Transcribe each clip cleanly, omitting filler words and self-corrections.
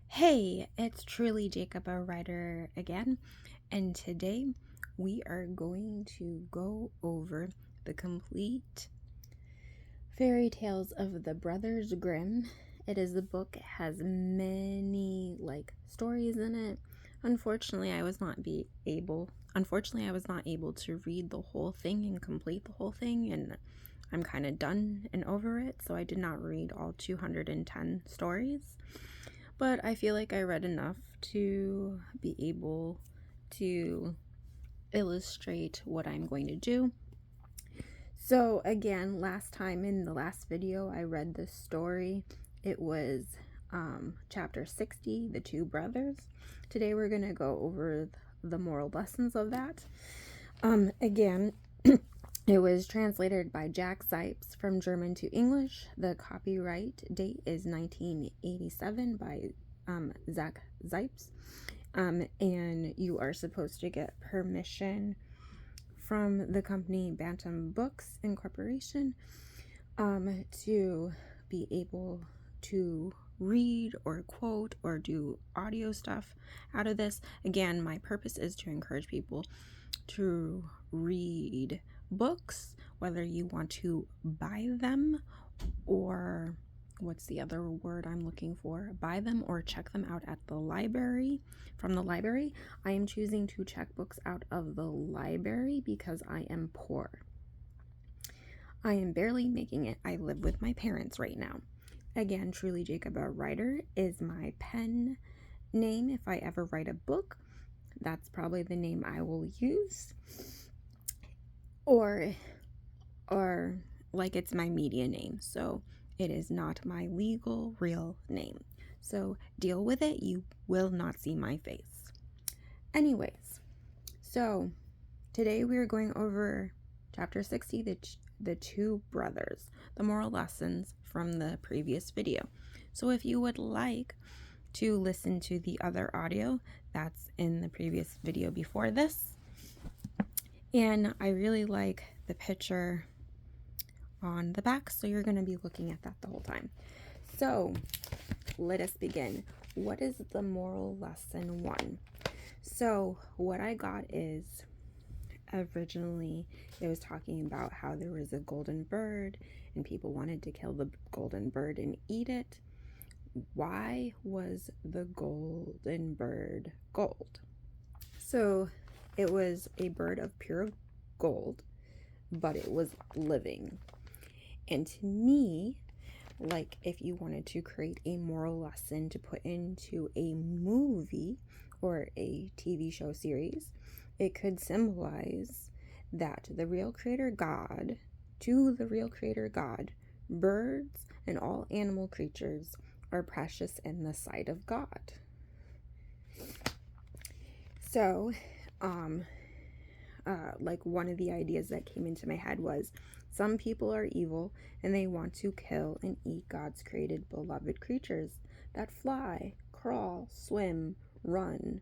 Hey, it's truly Jacob, a writer again, and today we are going to go over the complete fairy tales of the Brothers Grimm. The book has many stories in it. Unfortunately, I was not able to read the whole thing and complete the whole thing, and I'm kind of done and over it, so I did not read all 210 stories. But I feel like I read enough to be able to illustrate what I'm going to do. So again, last time in the last video, I read this story. It was chapter 60, The Two Brothers. Today we're going to go over the moral lessons of that. Again, it was translated by Jack Zipes from German to English. The copyright date is 1987 by Zach Zipes. And you are supposed to get permission from the company Bantam Books Incorporation to be able to read or quote or do audio stuff out of this. Again, my purpose is to encourage people to read books, whether you want to buy them or what's the other word I'm looking for? Buy them or check them out at the library. From the library, I am choosing to check books out of the library because I am poor. I am barely making it. I live with my parents right now. Again, Truly Jacob, a writer, is my pen name. If I ever write a book, that's probably the name I will use. Or like it's my media name. So it is not my legal real name. So deal with it. You will not see my face. Anyways, so today we are going over chapter 60, the Two Brothers, the moral lessons from the previous video. So if you would like to listen to the other audio, that's in the previous video before this. And I really like the picture on the back, so you're going to be looking at that the whole time. So let us begin. What is the moral lesson 1? So what I got is, originally it was talking about how there was a golden bird and people wanted to kill the golden bird and eat it. Why was the golden bird gold? So it was a bird of pure gold, but it was living. And to me, if you wanted to create a moral lesson to put into a movie or a TV show series, it could symbolize that to the real creator God, birds and all animal creatures are precious in the sight of God. So, one of the ideas that came into my head was, some people are evil and they want to kill and eat God's created beloved creatures that fly, crawl, swim, run.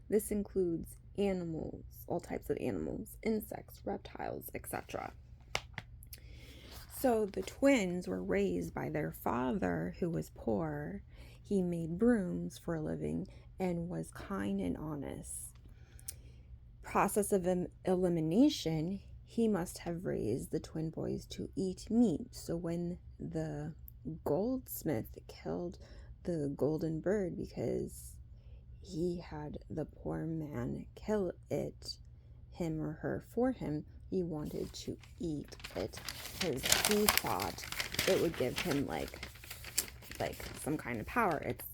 This includes animals, all types of animals, insects, reptiles, etc. So the twins were raised by their father, who was poor. He made brooms for a living and was kind and honest. Process of elimination, he must have raised the twin boys to eat meat. So when the goldsmith killed the golden bird because he had the poor man kill it, him or her, for him, he wanted to eat it because he thought it would give him like some kind of power. It's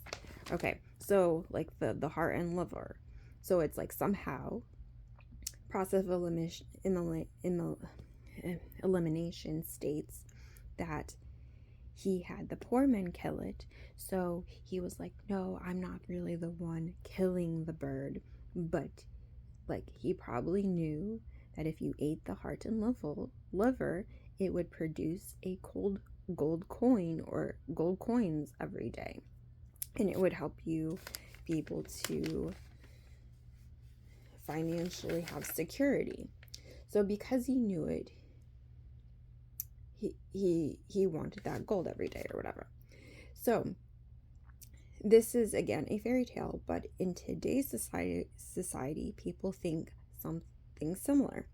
okay, so the heart and liver. So it's somehow process of elimination states that he had the poor man kill it. So he was like, no, I'm not really the one killing the bird. But he probably knew that if you ate the heart and liver, it would produce a gold coin or gold coins every day. And it would help you be able to financially have security. So because he knew it, he wanted that gold every day or whatever. So This is, again, a fairy tale, but in today's society, people think something similar.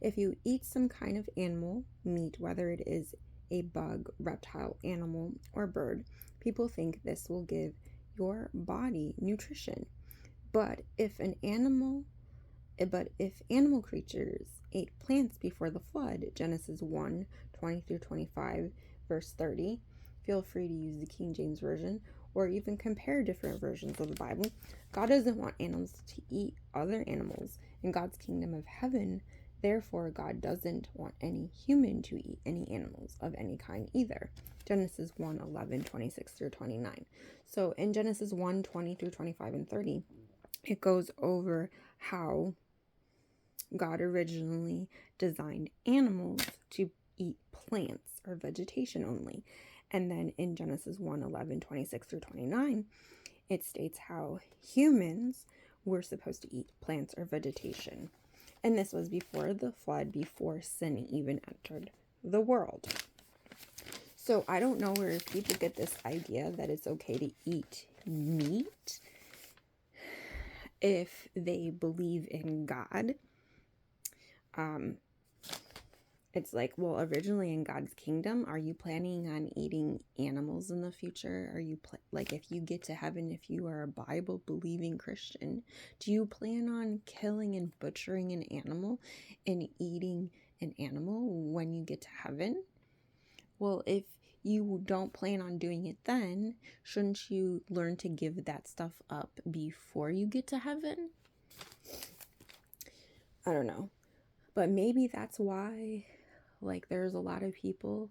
If you eat some kind of animal meat, whether it is a bug, reptile, animal, or bird, people think this will give your body nutrition. But if animal creatures ate plants before the flood, Genesis 1:20-25, verse 30, feel free to use the King James Version or even compare different versions of the Bible. God doesn't want animals to eat other animals in God's kingdom of heaven. Therefore, God doesn't want any human to eat any animals of any kind either. Genesis 1:11-26-29. So in Genesis 1:20-25 and 30, it goes over how God originally designed animals to eat plants or vegetation only. And then in Genesis 1:11-26-29, it states how humans were supposed to eat plants or vegetation. And this was before the flood, before sin even entered the world. So I don't know where people get this idea that it's okay to eat meat if they believe in God. It's like, well, originally in God's kingdom, are you planning on eating animals in the future? Are you like, if you get to heaven, if you are a Bible believing Christian, do you plan on killing and butchering an animal and eating an animal when you get to heaven? Well, if you don't plan on doing it then, shouldn't you learn to give that stuff up before you get to heaven? I don't know. But maybe that's why, like, there's a lot of people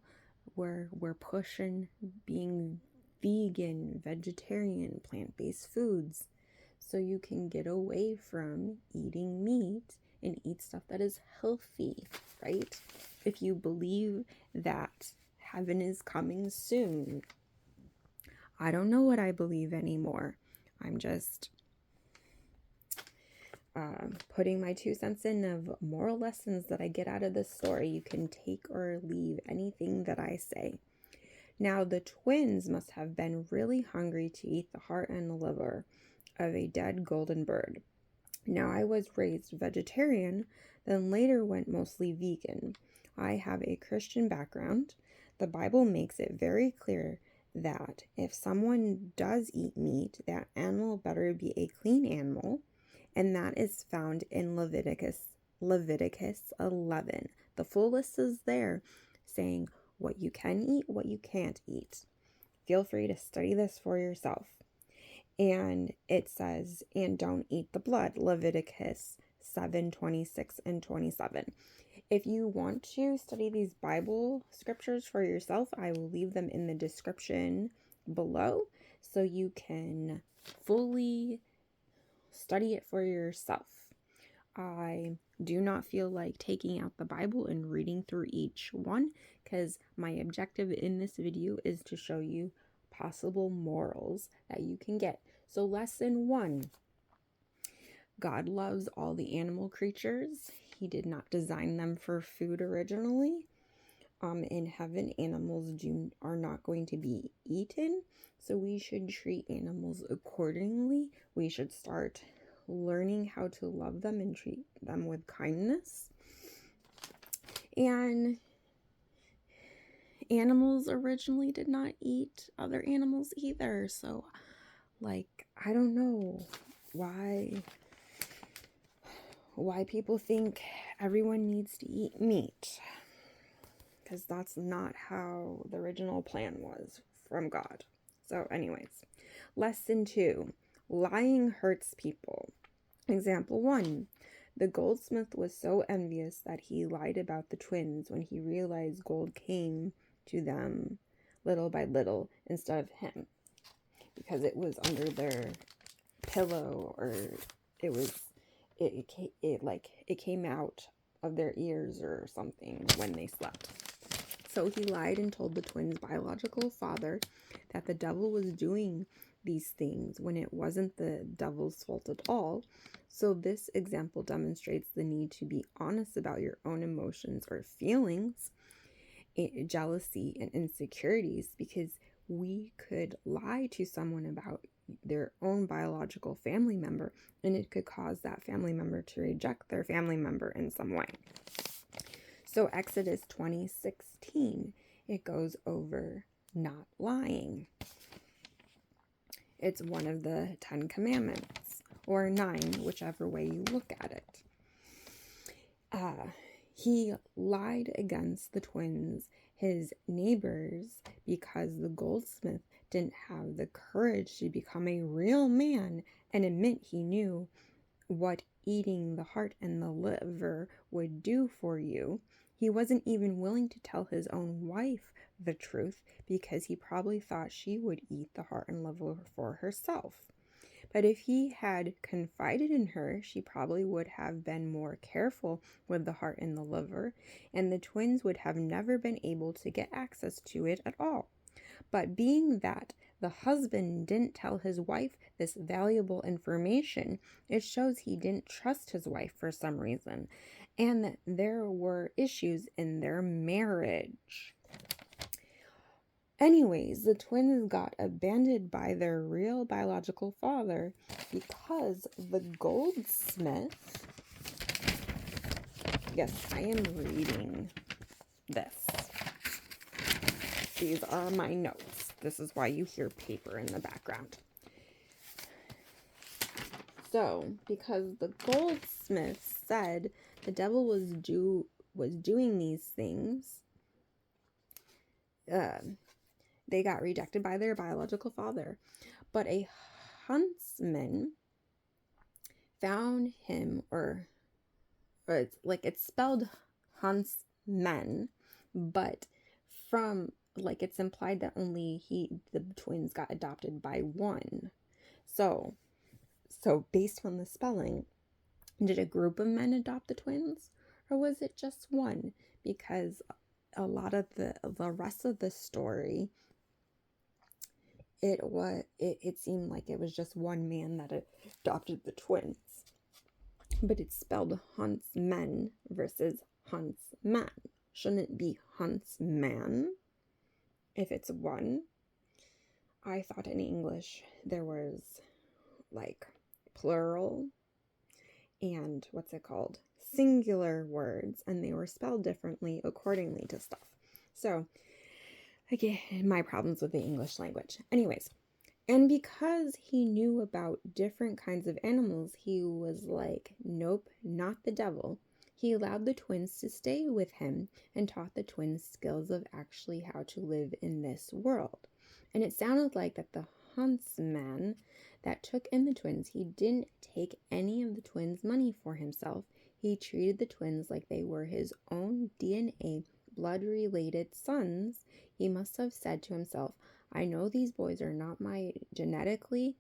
where we're pushing being vegan, vegetarian, plant-based foods, so you can get away from eating meat and eat stuff that is healthy, right? If you believe that heaven is coming soon. I don't know what I believe anymore. I'm just putting my 2 cents in of moral lessons that I get out of this story. You can take or leave anything that I say. Now, the twins must have been really hungry to eat the heart and the liver of a dead golden bird. Now, I was raised vegetarian, then later went mostly vegan. I have a Christian background. The Bible makes it very clear that if someone does eat meat, that animal better be a clean animal. And that is found in Leviticus 11. The full list is there saying what you can eat, what you can't eat. Feel free to study this for yourself. And it says, and don't eat the blood, Leviticus 7:26 and 27. If you want to study these Bible scriptures for yourself, I will leave them in the description below so you can fully study it for yourself. I do not feel like taking out the Bible and reading through each one, because my objective in this video is to show you possible morals that you can get. So lesson 1, God loves all the animal creatures. He did not design them for food originally. In heaven, animals are not going to be eaten, so we should treat animals accordingly. We should start learning how to love them and treat them with kindness. And animals originally did not eat other animals either, so, like, I don't know why people think everyone needs to eat meat, because that's not how the original plan was from God. So anyways, lesson 2, lying hurts people. Example 1, the goldsmith was so envious that he lied about the twins when he realized gold came to them little by little instead of him, because it was under their pillow, or it came out of their ears or something when they slept. So he lied and told the twins' biological father that the devil was doing these things when it wasn't the devil's fault at all. So this example demonstrates the need to be honest about your own emotions or feelings, jealousy and insecurities, because we could lie to someone about their own biological family member, and it could cause that family member to reject their family member in some way. So Exodus 20:16, it goes over not lying. It's one of the 10 commandments, or 9, whichever way you look at it. He lied against the twins, his neighbors, because the goldsmith didn't have the courage to become a real man and admit he knew what eating the heart and the liver would do for you. He wasn't even willing to tell his own wife the truth because he probably thought she would eat the heart and liver for herself. But if he had confided in her, she probably would have been more careful with the heart and the liver, and the twins would have never been able to get access to it at all. But being that the husband didn't tell his wife this valuable information, it shows he didn't trust his wife for some reason, and that there were issues in their marriage. Anyways, the twins got abandoned by their real biological father because the goldsmith, yes, I am reading this. These are my notes. This is why you hear paper in the background. So, because the goldsmith said the devil was doing these things, they got rejected by their biological father. But a huntsman found him, or it's spelled huntsmen, but from, it's implied that only the twins got adopted by one. So based on the spelling, did a group of men adopt the twins, or was it just one? Because a lot of the rest of the story, it seemed like it was just one man that adopted the twins. But it's spelled huntsmen versus huntsman. Shouldn't it be huntsman if it's one? I thought in English there was plural and singular words, and they were spelled differently accordingly to stuff. So again, my problems with the English language. Anyways, and because he knew about different kinds of animals, he was like, nope, not the devil. He allowed the twins to stay with him and taught the twins skills of actually how to live in this world. And it sounded like that the huntsman that took in the twins, he didn't take any of the twins' money for himself. He treated the twins like they were his own DNA, blood-related sons. He must have said to himself, I know these boys are not my genetically,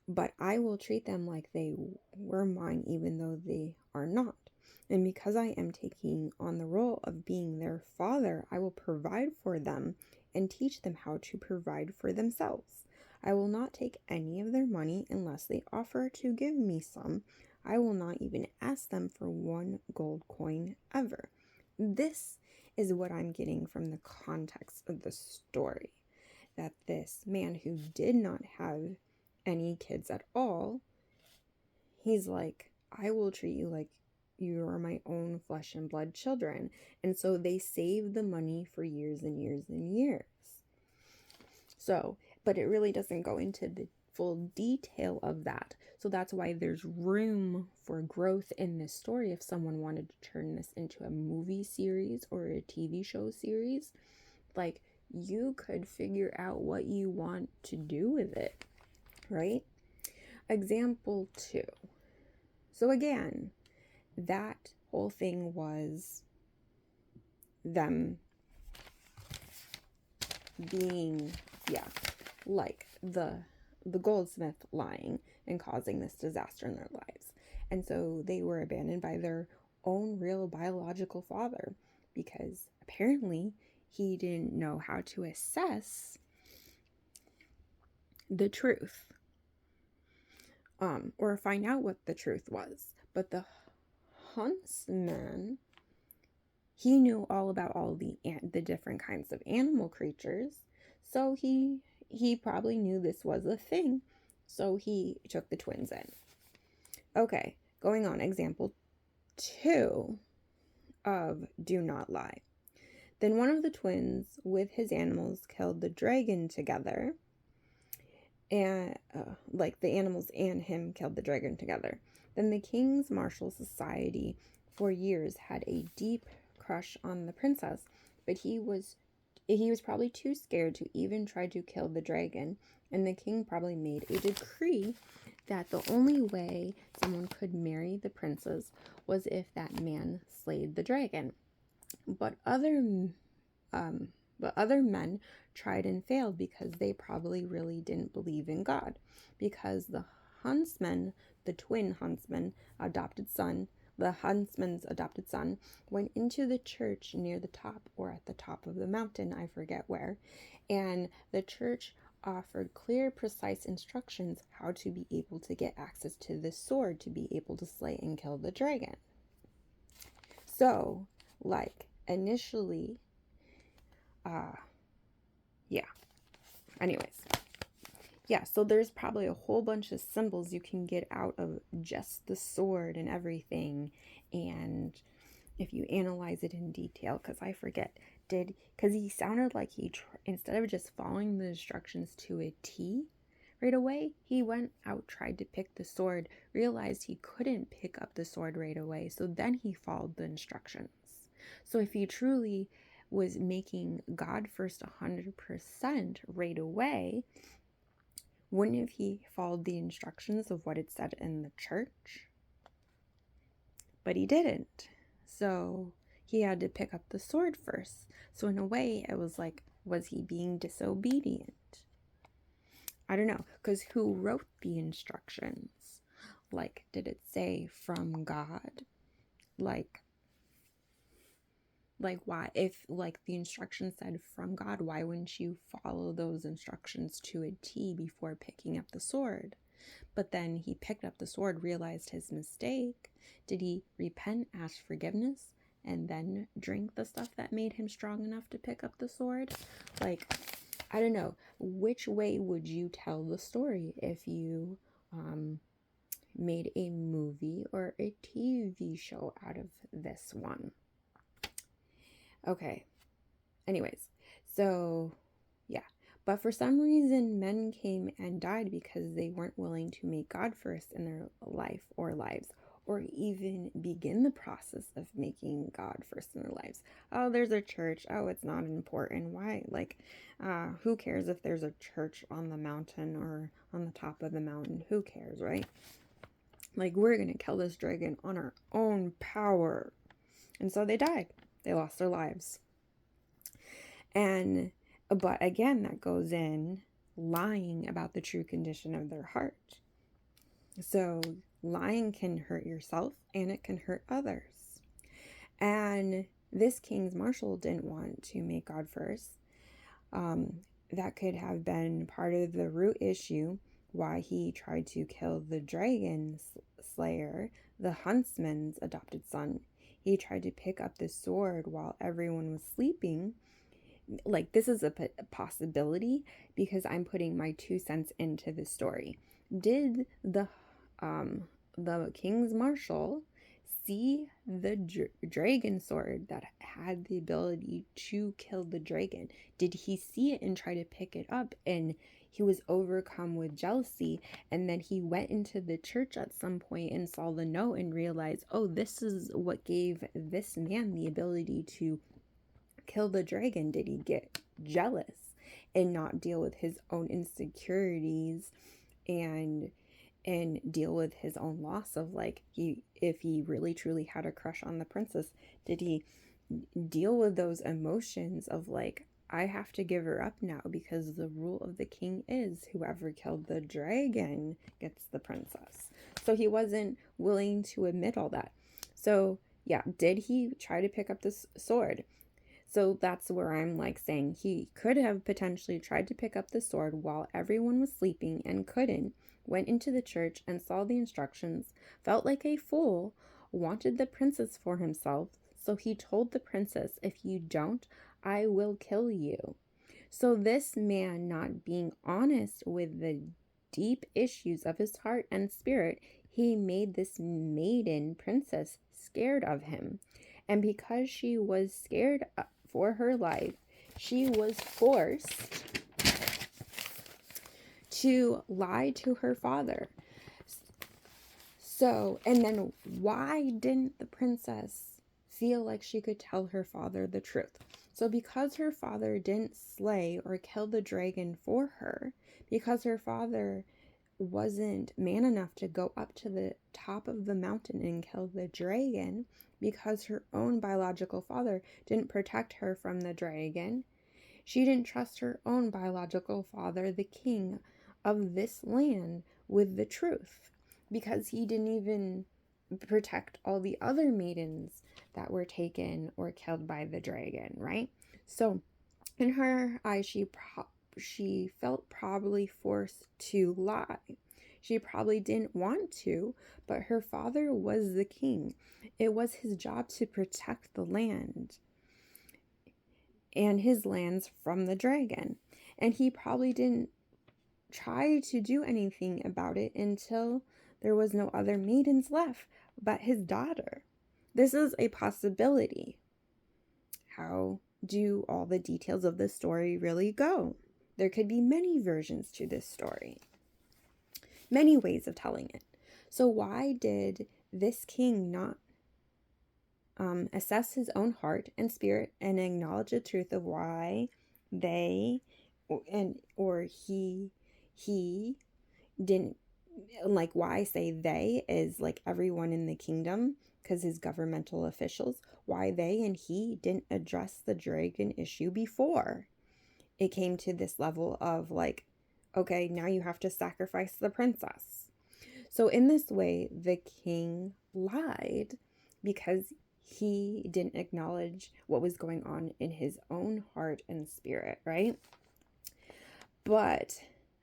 but I will treat them like they were mine even though they are not. And because I am taking on the role of being their father, I will provide for them and teach them how to provide for themselves. I will not take any of their money unless they offer to give me some. I will not even ask them for one gold coin ever. This is what I'm getting from the context of the story. That this man who did not have any kids at all, he's like, I will treat you like you are my own flesh and blood children. And so they saved the money for years and years and years. So, but it really doesn't go into the full detail of that. So that's why there's room for growth in this story. If someone wanted to turn this into a movie series or a TV show series, you could figure out what you want to do with it, right? Example 2. So again, that whole thing was them being, the goldsmith lying and causing this disaster in their lives. And so they were abandoned by their own real biological father because apparently he didn't know how to assess the truth, or find out what the truth was. But the huntsman, he knew all about all the different kinds of animal creatures, so he he probably knew this was a thing, so he took the twins in. Okay, going on, example 2 of do not lie. Then one of the twins with his animals killed the dragon together, and the animals and him killed the dragon together. Then the King's Martial Society for years had a deep crush on the princess, but he was probably too scared to even try to kill the dragon, and the king probably made a decree that the only way someone could marry the princess was if that man slayed the dragon. But other men tried and failed because they probably really didn't believe in God. Because the twin huntsman's adopted son, went into the church near the top or at the top of the mountain, I forget where, and the church offered clear, precise instructions how to be able to get access to the sword to be able to slay and kill the dragon. So, initially, so there's probably a whole bunch of symbols you can get out of just the sword and everything, and if you analyze it in detail, because I forget, because he sounded like instead of just following the instructions to a T right away, he went out, tried to pick the sword, realized he couldn't pick up the sword right away, so then he followed the instructions. So if he truly was making God first 100% right away, wouldn't he followed the instructions of what it said in the church? But he didn't. So he had to pick up the sword first. So in a way, it was like, was he being disobedient? I don't know, because who wrote the instructions? Did it say from God? Why? If the instructions said from God, why wouldn't you follow those instructions to a T before picking up the sword? But then he picked up the sword, realized his mistake. Did he repent, ask forgiveness, and then drink the stuff that made him strong enough to pick up the sword? I don't know. Which way would you tell the story if you made a movie or a TV show out of this one? Okay. Anyways, so but for some reason, men came and died because they weren't willing to make God first in their life or lives, or even begin the process of making God first in their lives. Oh, there's a church. Oh, it's not important. Why? Who cares if there's a church on the mountain or on the top of the mountain? Who cares, right? We're going to kill this dragon on our own power. And so they died. They lost their lives. But again, that goes in lying about the true condition of their heart. So lying can hurt yourself and it can hurt others. And this King's Marshal didn't want to make God first. That could have been part of the root issue why he tried to kill the dragon slayer, the huntsman's adopted son. He tried to pick up the sword while everyone was sleeping. This is a possibility because I'm putting my 2 cents into the story. Did the King's Marshal see the dragon sword that had the ability to kill the dragon? Did he see it and try to pick it up, and he was overcome with jealousy, and then he went into the church at some point and saw the note and realized, oh, this is what gave this man the ability to kill the dragon? Did he get jealous and not deal with his own insecurities and deal with his own loss of if he really truly had a crush on the princess? Did he deal with those emotions of I have to give her up now because the rule of the king is whoever killed the dragon gets the princess? So he wasn't willing to admit all that. So did he try to pick up this sword? So that's where I'm saying he could have potentially tried to pick up the sword while everyone was sleeping and couldn't, went into the church and saw the instructions, felt like a fool, wanted the princess for himself, so he told the princess, if you don't, I will kill you. So this man, not being honest with the deep issues of his heart and spirit, he made this maiden princess scared of him. And because she was scared for her life, she was forced to lie to her father. So, and then why didn't the princess feel like she could tell her father the truth? So because her father didn't slay or kill the dragon for her, because her father wasn't man enough to go up to the top of the mountain and kill the dragon, because her own biological father didn't protect her from the dragon, she didn't trust her own biological father, the king of this land, with the truth, because he didn't even protect all the other maidens that were taken or killed by the dragon, right? So in her eyes, she felt probably forced to lie. She probably didn't want to, but her father was the king. It was his job to protect the land and his lands from the dragon. And he probably didn't try to do anything about it until there was no other maidens left but his daughter. This is a possibility. How do all the details of this story really go? There could be many versions to this story, many ways of telling it. So why did this king not assess his own heart and spirit and acknowledge the truth of why he didn't, like, why I say they is like everyone in the kingdom, because his governmental officials, why they and he didn't address the dragon issue before it came to this level of like, okay, now you have to sacrifice the princess. So in this way, the king lied because he didn't acknowledge what was going on in his own heart and spirit, right? But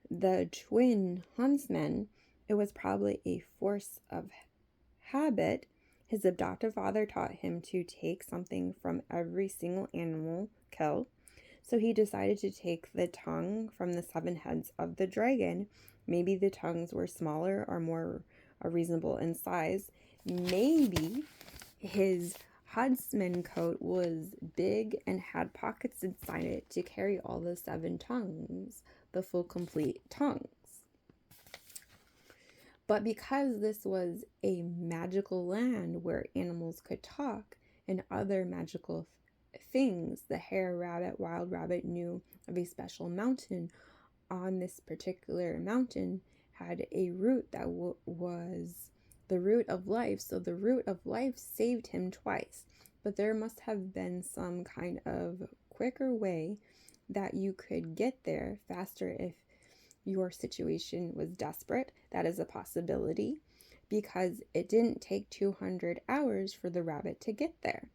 the twin huntsmen, it was probably a force of habit. His adoptive father taught him to take something from every single animal killed. So he decided to take the tongue from the 7 heads of the dragon. Maybe the tongues were smaller or more reasonable in size. Maybe his huntsman coat was big and had pockets inside it to carry all the 7 tongues, the full complete tongues. But because this was a magical land where animals could talk and other magical things, the hare, rabbit, wild rabbit knew of a special mountain. On this particular mountain had a root that was the root of life. So the root of life saved him twice. But there must have been some kind of quicker way that you could get there faster if your situation was desperate. That is a possibility, because it didn't take 200 hours for the rabbit to get there.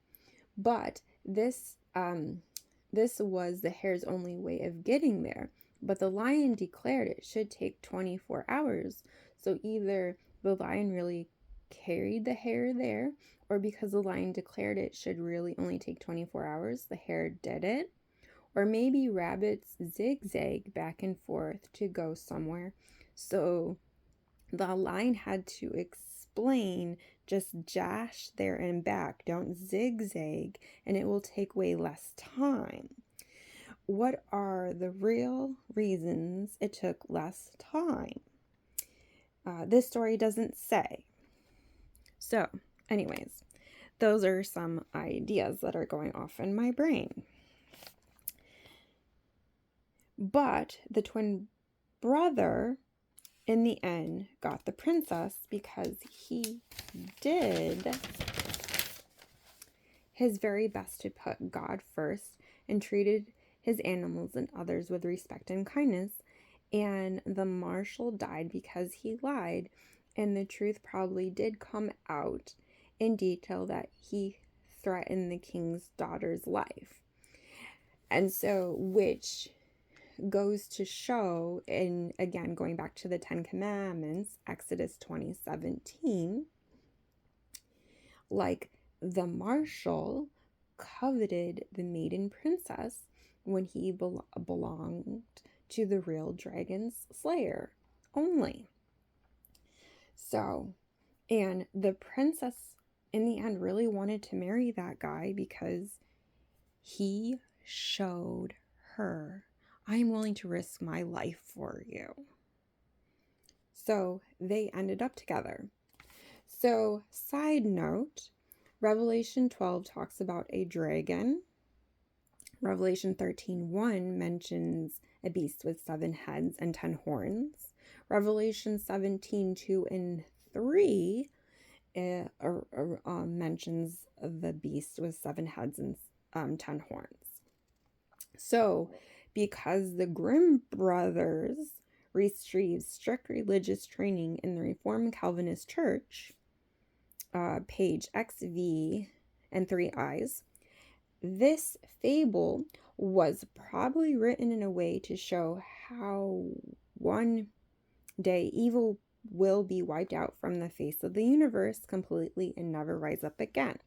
But this was the hare's only way of getting there. But the lion declared it should take 24 hours. So either the lion really carried the hare there, or because the lion declared it should really only take 24 hours, the hare did it. Or maybe rabbits zigzag back and forth to go somewhere. So the lion had to explain, just dash there and back. Don't zigzag, and it will take way less time. What are the real reasons it took less time? This story doesn't say. So, anyways, those are some ideas that are going off in my brain. But the twin brother, in the end, got the princess because he did his very best to put God first and treated his animals and others with respect and kindness. And the marshal died because he lied, and the truth probably did come out in detail that he threatened the king's daughter's life. And so, which goes to show, and again, going back to the 10 Commandments, Exodus 20:17, like the marshal coveted the maiden princess when he belonged to the real dragon's slayer only. So, and the princess in the end really wanted to marry that guy because he showed her, I am willing to risk my life for you. So they ended up together. So, side note, Revelation 12 talks about a dragon. Revelation 13:1 mentions a beast with 7 heads and 10 horns. Revelation 17:2 and 3 mentions the beast with 7 heads and 10 horns. So, because the Grimm brothers received strict religious training in the Reform Calvinist Church, page xviii and 3i's, this fable was probably written in a way to show how one day evil will be wiped out from the face of the universe completely and never rise up again.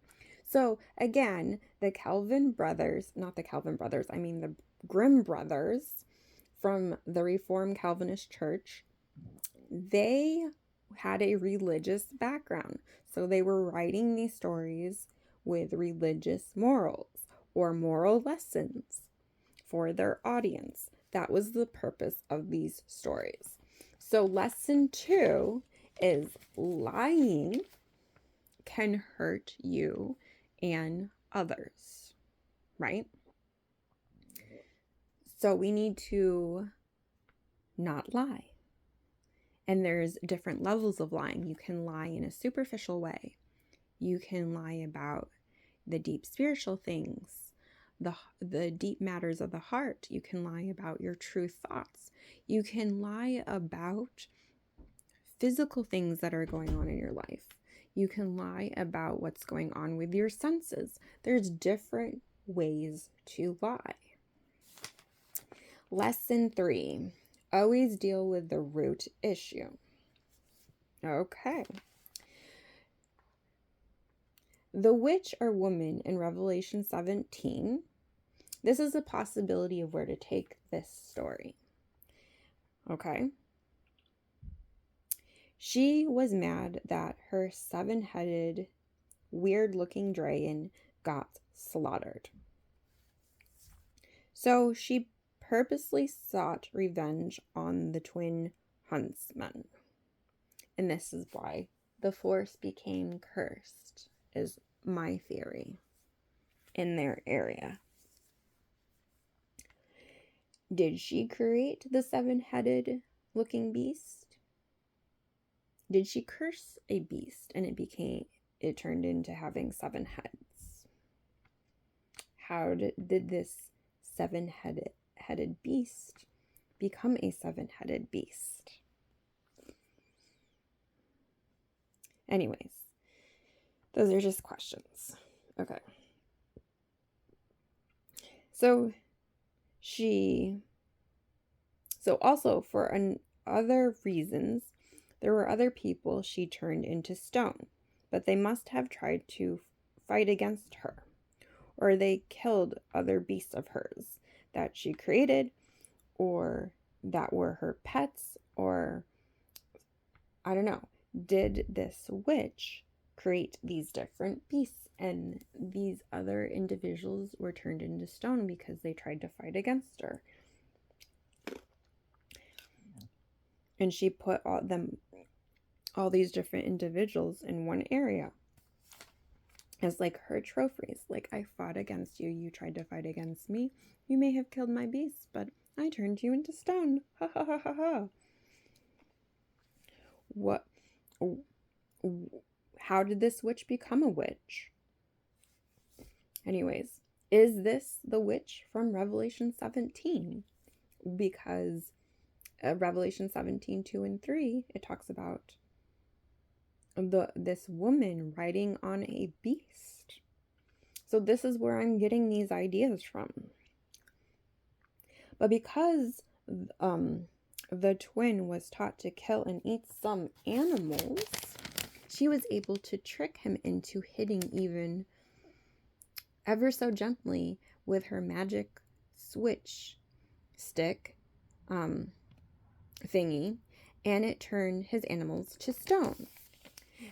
So again, the Grimm brothers from the Reform Calvinist Church, they had a religious background. So they were writing these stories with religious morals or moral lessons for their audience. That was the purpose of these stories. So lesson 2 is lying can hurt you and others, right? So we need to not lie. And there's different levels of lying. You can lie in a superficial way. You can lie about the deep spiritual things, the deep matters of the heart. You can lie about your true thoughts. You can lie about physical things that are going on in your life. You can lie about what's going on with your senses. There's different ways to lie. Lesson 3, always deal with the root issue. Okay. The witch or woman in Revelation 17, this is a possibility of where to take this story. Okay. She was mad that her 7-headed, weird-looking dragon got slaughtered. So she purposely sought revenge on the twin huntsmen. And this is why the force became cursed, is my theory, in their area. Did she create the 7-headed looking beast? Did she curse a beast and it turned into having 7 heads? How did this 7-headed beast become a 7-headed beast? Anyways, those are just questions. Okay. So also for other reasons, there were other people she turned into stone, but they must have tried to fight against her, or they killed other beasts of hers that she created, or that were her pets, or I don't know. Did this witch create these different beasts, and these other individuals were turned into stone because they tried to fight against her? And she put all these different individuals in one area as like her trophies. Like, I fought against you, you tried to fight against me, you may have killed my beasts, but I turned you into stone. Ha ha ha ha ha. What? How did this witch become a witch? Anyways, is this the witch from Revelation 17? Because Revelation 17:2 and 3, it talks about this woman riding on a beast. So this is where I'm getting these ideas from. But because the twin was taught to kill and eat some animals, she was able to trick him into hitting even ever so gently with her magic switch stick thingy, and it turned his animals to stone.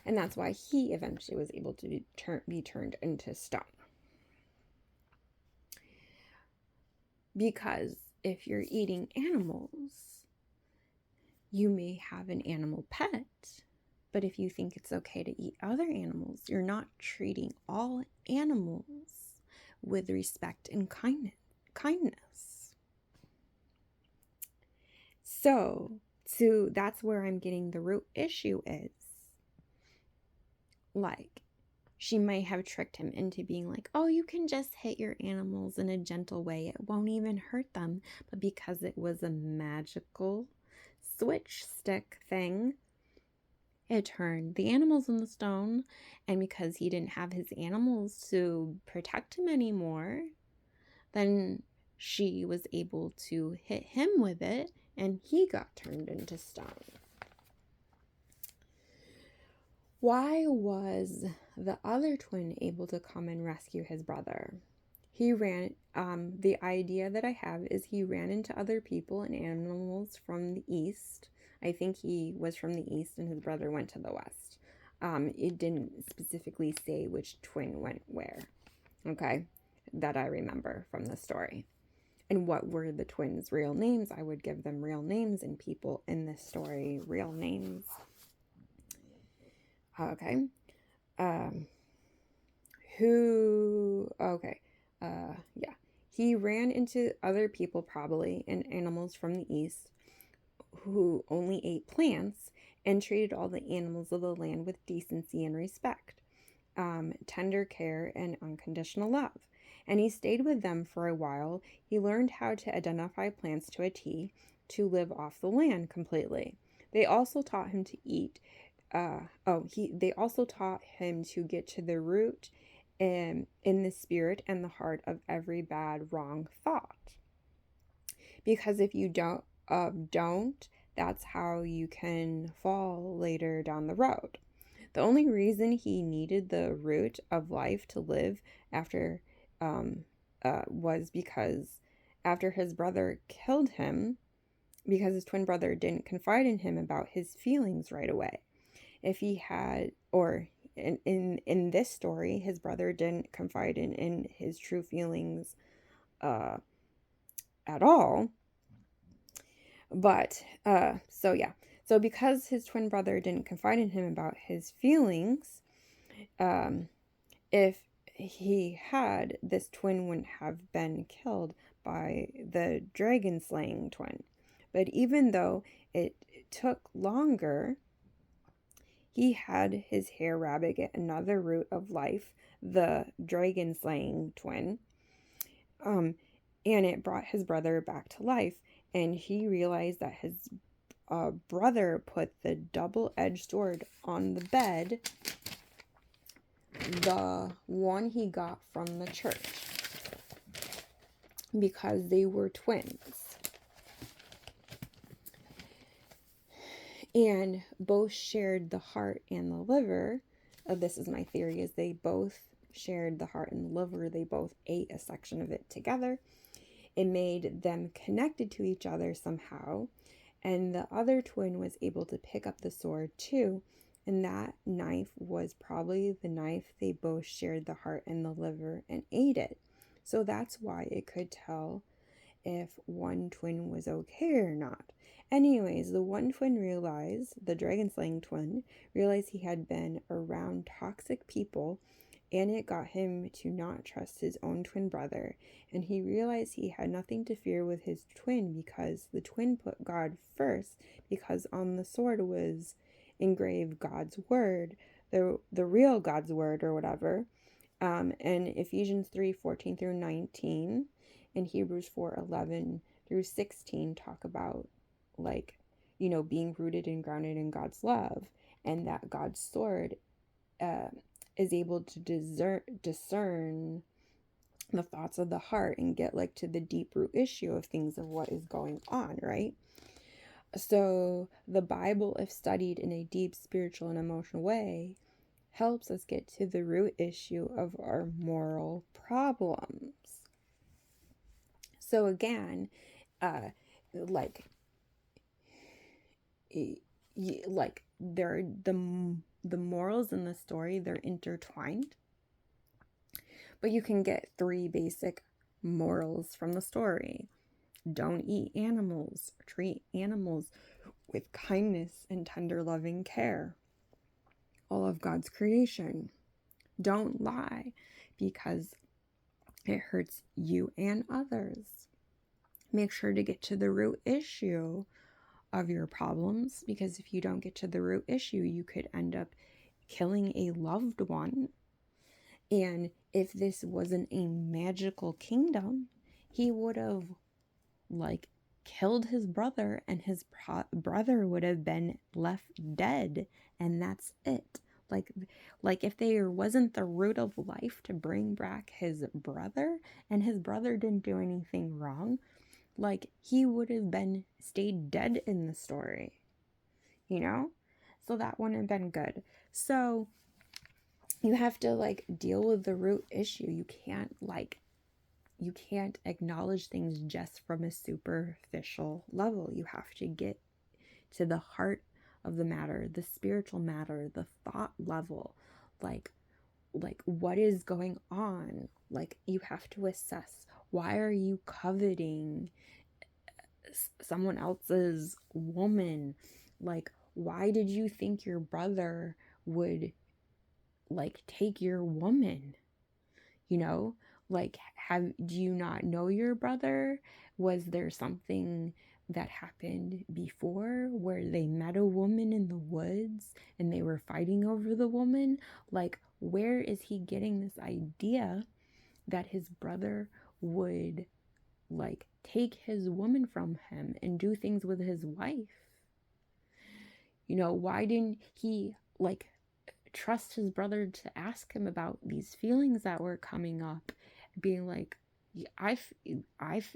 And that's why he eventually was able to be turned into stone. Because if you're eating animals, you may have an animal pet, but if you think it's okay to eat other animals, you're not treating all animals with respect and kindness. So that's where I'm getting the root issue is. Like, she might have tricked him into being like, oh, you can just hit your animals in a gentle way. It won't even hurt them. But because it was a magical switch stick thing, it turned the animals into stone. And because he didn't have his animals to protect him anymore, then she was able to hit him with it, and he got turned into stone. Why was the other twin able to come and rescue his brother? He ran, the idea that I have is he ran into other people and animals from the east. I think he was from the east and his brother went to the west. It didn't specifically say which twin went where, okay, that I remember from the story. And what were the twins' real names? I would give them real names, and people in this story real names. Okay. Yeah. He ran into other people probably and animals from the east who only ate plants and treated all the animals of the land with decency and respect, tender care, and unconditional love. And he stayed with them for a while. He learned how to identify plants to a T, to live off the land completely. They also taught him to eat. They also taught him to get to the root in the spirit and the heart of every bad, wrong thought. Because if you don't, that's how you can fall later down the road. The only reason he needed the root of life to live after was because after his brother killed him, because his twin brother didn't confide in him about his feelings right away. If he had, or in this story, his brother didn't confide in his true feelings at all. But, so because his twin brother didn't confide in him about his feelings, if he had, this twin wouldn't have been killed by the dragon slaying twin. But even though it took longer, he had his hare rabbit get another root of life, the dragon slaying twin, and it brought his brother back to life. And he realized that his brother put the double-edged sword on the bed, the one he got from the church, because they were twins. And both shared the heart and the liver. This is my theory, is they both shared the heart and the liver. They both ate a section of it together. It made them connected to each other somehow. And the other twin was able to pick up the sword too. And that knife was probably the knife they both shared the heart and the liver and ate it. So that's why it could tell if one twin was okay or not. Anyways, the one twin realized, the dragon slaying twin, realized he had been around toxic people, and it got him to not trust his own twin brother. And he realized he had nothing to fear with his twin because the twin put God first, because on the sword was engraved God's word, the real God's word or whatever. And Ephesians 3:14 through 19 and Hebrews 4:11 through 16 talk about, like, being rooted and grounded in God's love, and that God's sword is able to discern the thoughts of the heart and get to the deep root issue of things, of what is going on, right? So the Bible, if studied in a deep spiritual and emotional way, helps us get to the root issue of our moral problems. So again, like, they're the morals in the story, they're intertwined, but you can get 3 basic morals from the story. Don't eat animals. Treat animals with kindness and tender loving care. All of God's creation. Don't lie because it hurts you and others. Make sure to get to the root issue of your problems, because if you don't get to the root issue, you could end up killing a loved one. And if this wasn't a magical kingdom, he would have killed his brother, and his brother would have been left dead, and that's it. Like if there wasn't the root of life to bring back his brother, and his brother didn't do anything wrong, he would have stayed dead in the story, so that wouldn't have been good. So you have to deal with the root issue. You can't acknowledge things just from a superficial level. You have to get to the heart of the matter, the spiritual matter, the thought level. What is going on? You have to assess, why are you coveting someone else's woman? Why did you think your brother would take your woman? Do you not know your brother? Was there something that happened before where they met a woman in the woods and they were fighting over the woman? Where is he getting this idea that his brother would take his woman from him and do things with his wife? Why didn't he trust his brother to ask him about these feelings that were coming up, being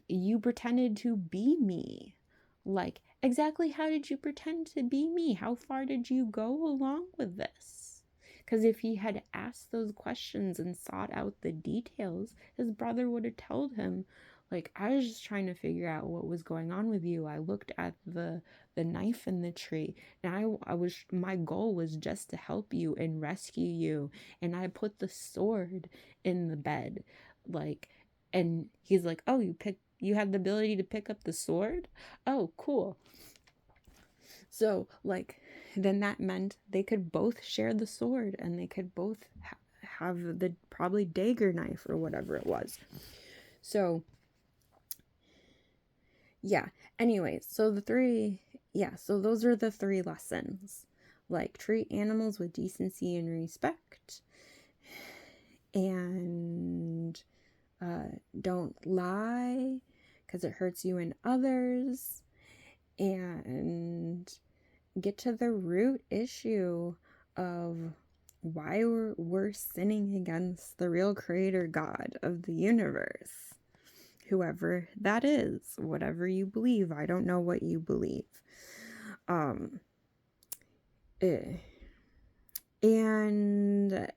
you pretended to be me. Exactly how did you pretend to be me? How far did you go along with this? Because if he had asked those questions and sought out the details, his brother would have told him, I was just trying to figure out what was going on with you. I looked at the knife in the tree, and my goal was just to help you and rescue you, and I put the sword in the bed. And he's like, oh, you had the ability to pick up the sword? Oh, cool. So then that meant they could both share the sword, and they could both have the probably dagger knife or whatever it was. So yeah, anyways, so those are the 3 lessons. Treat animals with decency and respect, and don't lie because it hurts you and others, and get to the root issue of why we're sinning against the real creator God of the universe. Whoever that is, whatever you believe. I don't know what you believe. And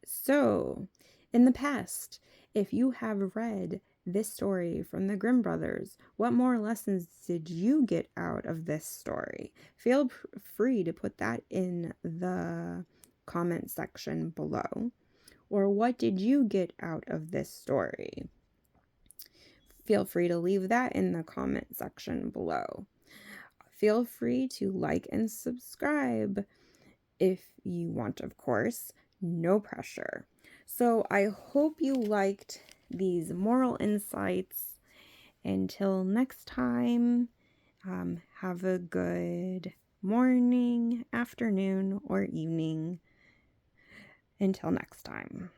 so, in the past, if you have read this story from the Grimm brothers, what more lessons did you get out of this story? Feel free to put that in the comment section below. Or what did you get out of this story? Feel free to leave that in the comment section below. Feel free to like and subscribe if you want, of course. No pressure. So I hope you liked these moral insights. Until next time, have a good morning, afternoon, or evening. Until next time.